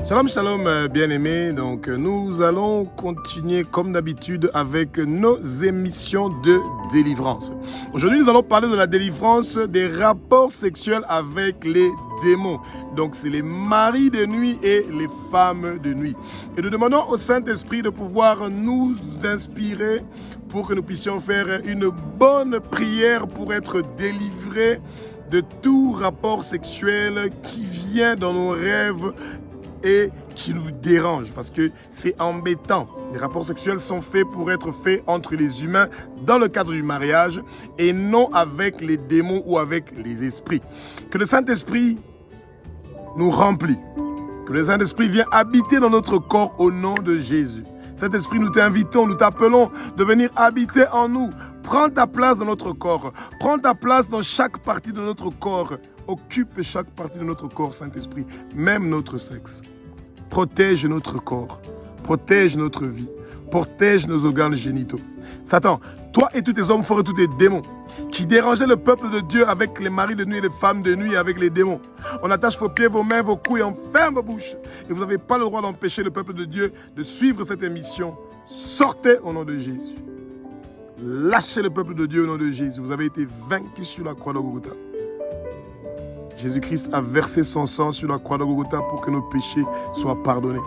Shalom, shalom, bien-aimés. Donc, nous allons continuer comme d'habitude avec nos émissions de délivrance. Aujourd'hui, nous allons parler de la délivrance des rapports sexuels avec les démons. Donc, c'est les maris de nuit et les femmes de nuit. Et nous demandons au Saint-Esprit de pouvoir nous inspirer pour que nous puissions faire une bonne prière pour être délivrés de tout rapport sexuel qui vient dans nos rêves et qui nous dérange parce que c'est embêtant. Les rapports sexuels sont faits pour être faits entre les humains dans le cadre du mariage et non avec les démons ou avec les esprits. Que le Saint-Esprit nous remplit. Que le Saint-Esprit vienne habiter dans notre corps au nom de Jésus. Saint-Esprit, nous t'invitons, nous t'appelons de venir habiter en nous. Prends ta place dans notre corps. Prends ta place dans chaque partie de notre corps. Occupe chaque partie de notre corps, Saint-Esprit, même notre sexe. Protège notre corps, protège notre vie, protège nos organes génitaux. Satan, toi et tous tes hommes forts et tous tes démons qui dérangeaient le peuple de Dieu avec les maris de nuit et les femmes de nuit et avec les démons. On attache vos pieds, vos mains, vos couilles, on ferme vos bouches. Et vous n'avez pas le droit d'empêcher le peuple de Dieu de suivre cette émission. Sortez au nom de Jésus. Lâchez le peuple de Dieu au nom de Jésus. Vous avez été vaincus sur la croix de Golgotha. Jésus-Christ a versé son sang sur la croix de Golgotha pour que nos péchés soient pardonnés.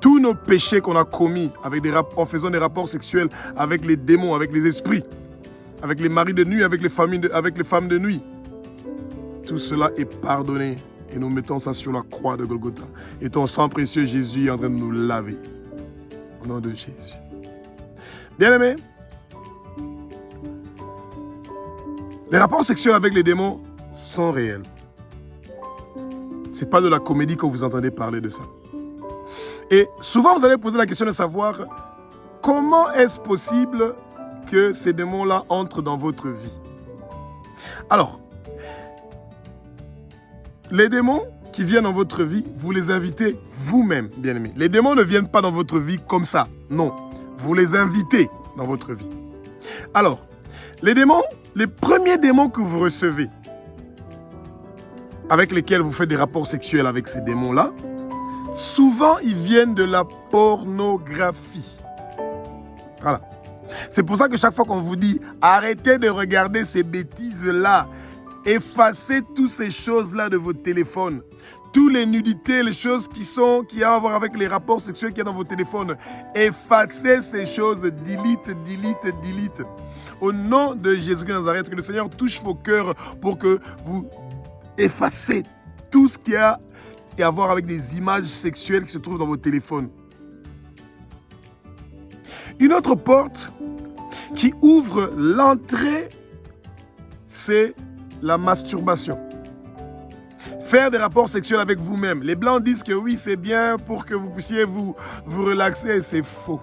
Tous nos péchés qu'on a commis en faisant des rapports sexuels avec les démons, avec les esprits, avec les maris de nuit, avec les femmes de nuit, tout cela est pardonné et nous mettons ça sur la croix de Golgotha. Et ton sang précieux Jésus est en train de nous laver. Au nom de Jésus. Bien-aimés, les rapports sexuels avec les démons sont réels. Ce n'est pas de la comédie que vous entendez parler de ça. Et souvent, vous allez poser la question de savoir comment est-ce possible que ces démons-là entrent dans votre vie. Alors, les démons qui viennent dans votre vie, vous les invitez vous-même, bien-aimés. Les démons ne viennent pas dans votre vie comme ça. Non, vous les invitez dans votre vie. Alors, les démons, les premiers démons que vous recevez, avec lesquels vous faites des rapports sexuels avec ces démons-là, souvent, ils viennent de la pornographie. Voilà. C'est pour ça que chaque fois qu'on vous dit « Arrêtez de regarder ces bêtises-là. Effacez toutes ces choses-là de votre téléphone. Toutes les nudités, les choses qui ont à voir avec les rapports sexuels qu'il y a dans vos téléphones. Effacez ces choses. Delete, delete, delete. » Au nom de Jésus de Nazareth, que le Seigneur touche vos cœurs pour que vous effacez tout ce qui a à voir avec des images sexuelles qui se trouvent dans vos téléphones. Une autre porte qui ouvre l'entrée, c'est la masturbation. Faire des rapports sexuels avec vous-même. Les Blancs disent que oui, c'est bien pour que vous puissiez vous relaxer. C'est faux.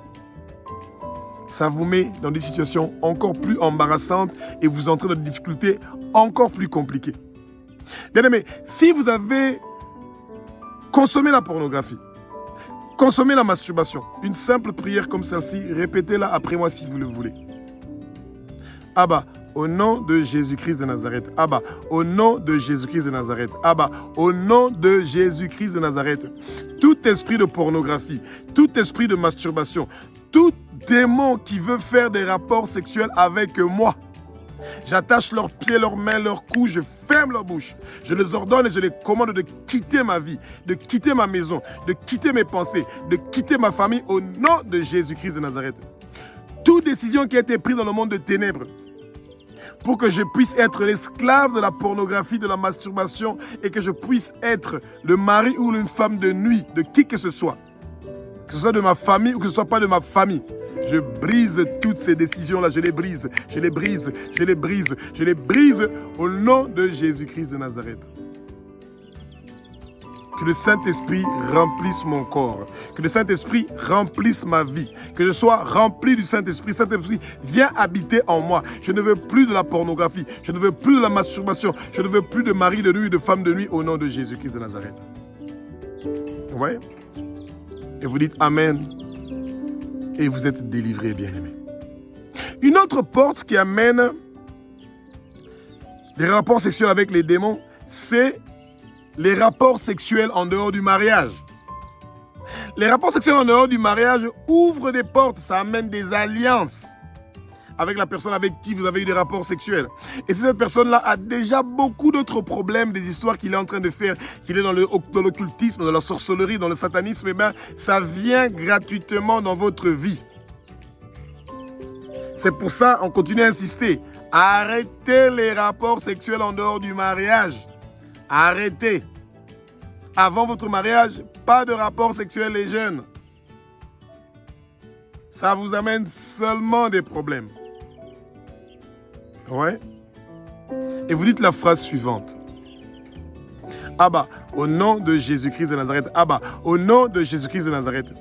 Ça vous met dans des situations encore plus embarrassantes et vous entrez dans des difficultés encore plus compliquées. Bien aimé, si vous avez consommé la pornographie, consommé la masturbation, une simple prière comme celle-ci, répétez-la après moi si vous le voulez. Abba, au nom de Jésus-Christ de Nazareth. Abba, au nom de Jésus-Christ de Nazareth. Abba, au nom de Jésus-Christ de Nazareth. Tout esprit de pornographie, tout esprit de masturbation, tout démon qui veut faire des rapports sexuels avec moi, j'attache leurs pieds, leurs mains, leurs coups, je ferme leur bouche. Je les ordonne et je les commande de quitter ma vie, de quitter ma maison, de quitter mes pensées, de quitter ma famille au nom de Jésus-Christ de Nazareth. Toute décision qui a été prise dans le monde de ténèbres pour que je puisse être l'esclave de la pornographie, de la masturbation et que je puisse être le mari ou une femme de nuit de qui que ce soit de ma famille ou que ce soit pas de ma famille. Je brise toutes ces décisions-là, je les brise, je les brise, je les brise, je les brise au nom de Jésus-Christ de Nazareth. Que le Saint-Esprit remplisse mon corps, que le Saint-Esprit remplisse ma vie, que je sois rempli du Saint-Esprit. Saint-Esprit, viens habiter en moi. Je ne veux plus de la pornographie, je ne veux plus de la masturbation, je ne veux plus de mari de nuit, de femme de nuit au nom de Jésus-Christ de Nazareth. Vous voyez? Et vous dites Amen. Et vous êtes délivrés, bien-aimés. Une autre porte qui amène des rapports sexuels avec les démons, c'est les rapports sexuels en dehors du mariage. Les rapports sexuels en dehors du mariage ouvrent des portes, ça amène des alliances avec la personne avec qui vous avez eu des rapports sexuels. Et si cette personne-là a déjà beaucoup d'autres problèmes, des histoires qu'il est en train de faire, qu'il est dans l'occultisme, dans la sorcellerie, dans le satanisme, eh bien, ça vient gratuitement dans votre vie. C'est pour ça qu'on continue à insister. Arrêtez les rapports sexuels en dehors du mariage. Arrêtez. Avant votre mariage, pas de rapports sexuels les jeunes. Ça vous amène seulement des problèmes. Ouais. Et vous dites la phrase suivante. Abba, au nom de Jésus-Christ de Nazareth. Abba, au nom de Jésus-Christ de Nazareth.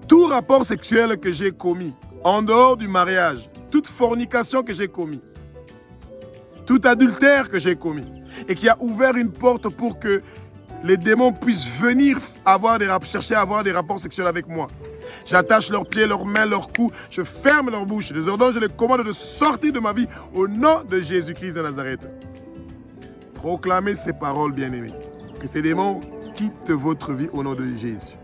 Tout rapport sexuel que j'ai commis, en dehors du mariage, toute fornication que j'ai commis, tout adultère que j'ai commis, et qui a ouvert une porte pour que les démons puissent venir chercher à avoir des rapports sexuels avec moi. J'attache leurs pieds, leurs mains, leurs coups, je ferme leur bouche, je les ordonne, je les commande de sortir de ma vie au nom de Jésus-Christ de Nazareth. Proclamez ces paroles, bien-aimés, que ces démons quittent votre vie au nom de Jésus.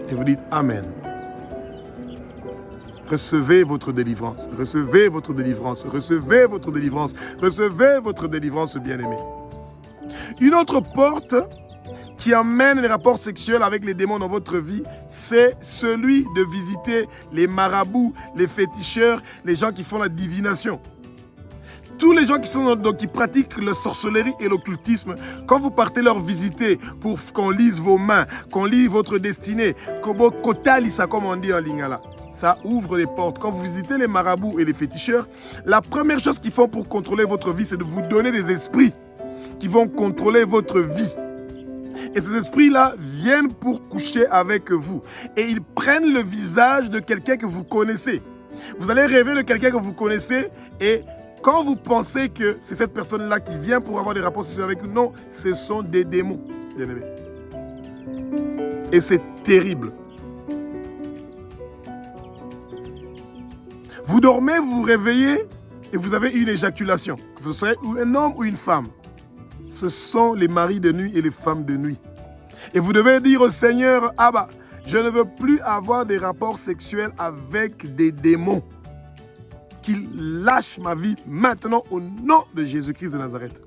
Et vous dites Amen. Recevez votre délivrance, recevez votre délivrance, recevez votre délivrance, recevez votre délivrance, bien-aimés. Une autre porte qui amène les rapports sexuels avec les démons dans votre vie, c'est celui de visiter les marabouts, les féticheurs, les gens qui font la divination. Tous les gens qui pratiquent la sorcellerie et l'occultisme, quand vous partez leur visiter pour qu'on lise vos mains, qu'on lise votre destinée, comme on dit en lingala, ça ouvre les portes. Quand vous visitez les marabouts et les féticheurs, la première chose qu'ils font pour contrôler votre vie, c'est de vous donner des esprits qui vont contrôler votre vie. Et ces esprits-là viennent pour coucher avec vous. Et ils prennent le visage de quelqu'un que vous connaissez. Vous allez rêver de quelqu'un que vous connaissez et quand vous pensez que c'est cette personne-là qui vient pour avoir des rapports sexuels avec vous, non, ce sont des démons, bien-aimés. Et c'est terrible. Vous dormez, vous vous réveillez et vous avez une éjaculation. Que vous soyez un homme ou une femme. Ce sont les maris de nuit et les femmes de nuit. Et vous devez dire au Seigneur, Abba, je ne veux plus avoir des rapports sexuels avec des démons. Qu'il lâche ma vie maintenant au nom de Jésus-Christ de Nazareth.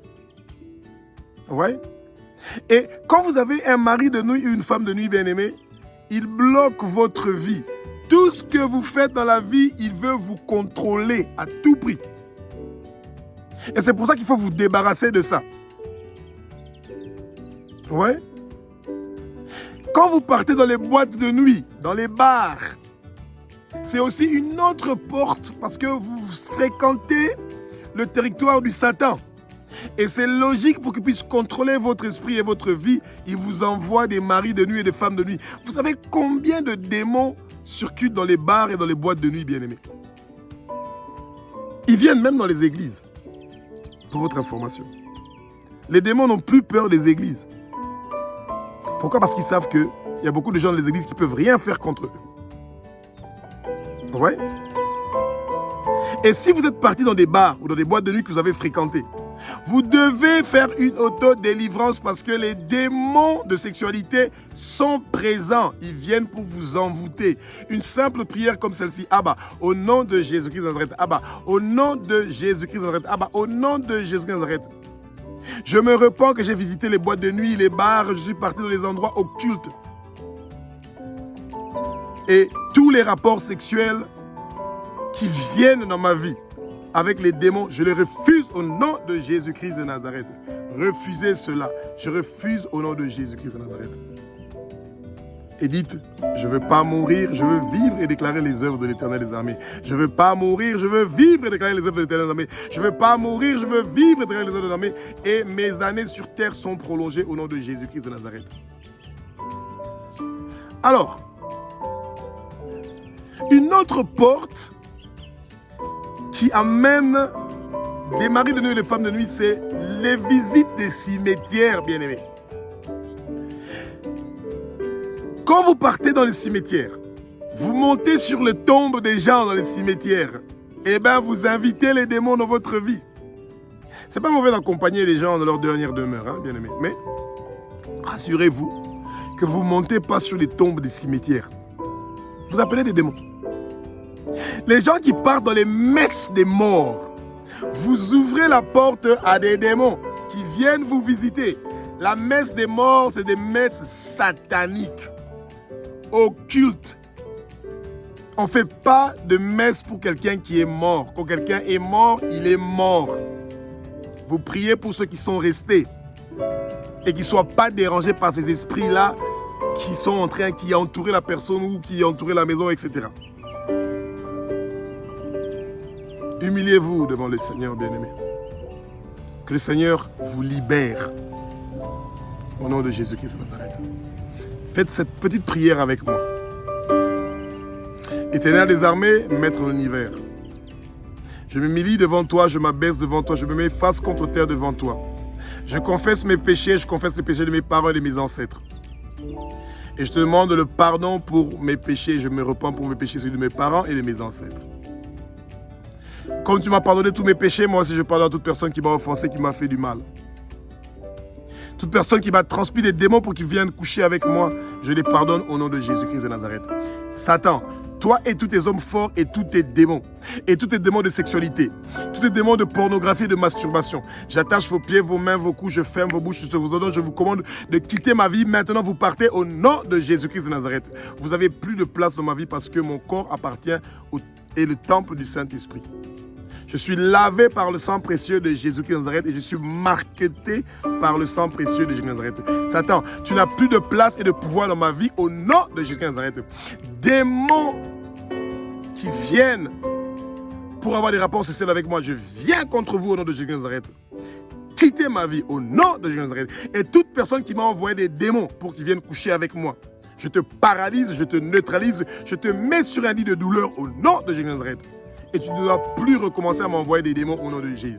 Ouais. Et quand vous avez un mari de nuit ou une femme de nuit bien-aimée, il bloque votre vie. Tout ce que vous faites dans la vie, il veut vous contrôler à tout prix. Et c'est pour ça qu'il faut vous débarrasser de ça. Ouais. Quand vous partez dans les boîtes de nuit, dans les bars, c'est aussi une autre porte parce que vous fréquentez le territoire du Satan. Et c'est logique pour qu'il puisse contrôler votre esprit et votre vie. Il vous envoie des maris de nuit et des femmes de nuit. Vous savez combien de démons circulent dans les bars et dans les boîtes de nuit, bien-aimés? Ils viennent même dans les églises. Pour votre information. Les démons n'ont plus peur des églises. Pourquoi? Parce qu'ils savent qu'il y a beaucoup de gens dans les églises qui ne peuvent rien faire contre eux. Ouais. Et si vous êtes parti dans des bars ou dans des boîtes de nuit que vous avez fréquentées, vous devez faire une auto-délivrance parce que les démons de sexualité sont présents. Ils viennent pour vous envoûter. Une simple prière comme celle-ci. Abba, au nom de Jésus-Christ de Nazareth. Abba, au nom de Jésus-Christ de Nazareth. Abba, au nom de Jésus-Christ de Nazareth. Je me repens que j'ai visité les boîtes de nuit, les bars, je suis parti dans les endroits occultes. Et tous les rapports sexuels qui viennent dans ma vie avec les démons, je les refuse au nom de Jésus-Christ de Nazareth. Refusez cela. Je refuse au nom de Jésus-Christ de Nazareth. Et dites, je ne veux pas mourir, je veux vivre et déclarer les œuvres de l'Éternel des armées. Je ne veux pas mourir, je veux vivre et déclarer les œuvres de l'Éternel des armées. Je ne veux pas mourir, je veux vivre et déclarer les œuvres de l'Éternel des armées. Et mes années sur terre sont prolongées au nom de Jésus-Christ de Nazareth. Alors, une autre porte qui amène des maris de nuit et des femmes de nuit, c'est les visites des cimetières, bien-aimés. Quand vous partez dans les cimetières, vous montez sur les tombes des gens dans les cimetières, et bien vous invitez les démons dans votre vie. C'est pas mauvais d'accompagner les gens dans leur dernière demeure, hein, bien-aimés. Mais rassurez-vous que vous ne montez pas sur les tombes des cimetières. Vous appelez des démons. Les gens qui partent dans les messes des morts, vous ouvrez la porte à des démons qui viennent vous visiter. La messe des morts, c'est des messes sataniques, occultes. On ne fait pas de messe pour quelqu'un qui est mort. Quand quelqu'un est mort, il est mort. Vous priez pour ceux qui sont restés et qui ne soient pas dérangés par ces esprits-là qui entourent la personne ou qui entourent la maison, etc. Humiliez-vous devant le Seigneur bien-aimé. Que le Seigneur vous libère. Au nom de Jésus-Christ de Nazareth. Faites cette petite prière avec moi. Éternel des armées, maître de l'univers. Je m'humilie devant toi, je m'abaisse devant toi, je me mets face contre terre devant toi. Je confesse mes péchés, je confesse les péchés de mes parents et de mes ancêtres. Et je te demande le pardon pour mes péchés, je me repens pour mes péchés, ceux de mes parents et de mes ancêtres. Comme tu m'as pardonné tous mes péchés, moi aussi je pardonne à toute personne qui m'a offensé, qui m'a fait du mal. Toute personne qui m'a transmis des démons pour qu'ils viennent coucher avec moi, je les pardonne au nom de Jésus-Christ de Nazareth. Satan, toi et tous tes hommes forts et tous tes démons de sexualité, tous tes démons de pornographie et de masturbation, j'attache vos pieds, vos mains, vos coups, je ferme vos bouches, je vous ordonne, je vous commande de quitter ma vie. Maintenant, vous partez au nom de Jésus-Christ de Nazareth. Vous n'avez plus de place dans ma vie parce que mon corps appartient et le temple du Saint-Esprit. Je suis lavé par le sang précieux de Jésus-Christ de Nazareth et je suis marqueté par le sang précieux de Jésus de Nazareth. Satan, tu n'as plus de place et de pouvoir dans ma vie au nom de Jésus de Nazareth. Démons qui viennent pour avoir des rapports sexuels avec moi, je viens contre vous au nom de Jésus de Nazareth. Quittez ma vie au nom de Jésus de Nazareth. Et toute personne qui m'a envoyé des démons pour qu'ils viennent coucher avec moi, je te paralyse, je te neutralise, je te mets sur un lit de douleur au nom de Jésus de Nazareth. Et tu ne dois plus recommencer à m'envoyer des démons au nom de Jésus.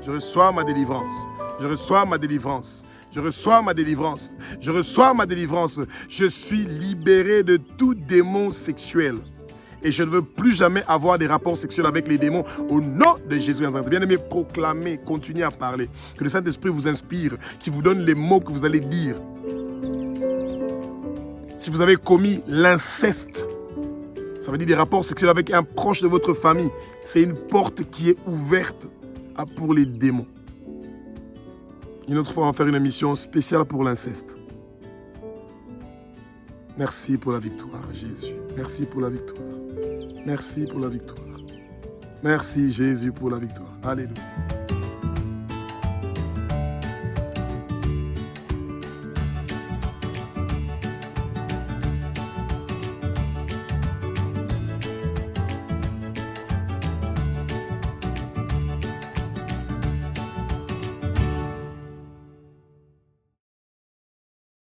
Je reçois ma délivrance. Je reçois ma délivrance. Je reçois ma délivrance. Je reçois ma délivrance. Je suis libéré de tout démon sexuel. Et je ne veux plus jamais avoir des rapports sexuels avec les démons au nom de Jésus. Bien-aimés, proclamez, continuez à parler. Que le Saint-Esprit vous inspire, qu'il vous donne les mots que vous allez dire. Si vous avez commis l'inceste, ça veut dire des rapports sexuels avec un proche de votre famille, c'est une porte qui est ouverte pour les démons. Une autre fois, on va faire une émission spéciale pour l'inceste. Merci pour la victoire, Jésus. Merci pour la victoire. Merci pour la victoire. Merci, Jésus, pour la victoire. Alléluia.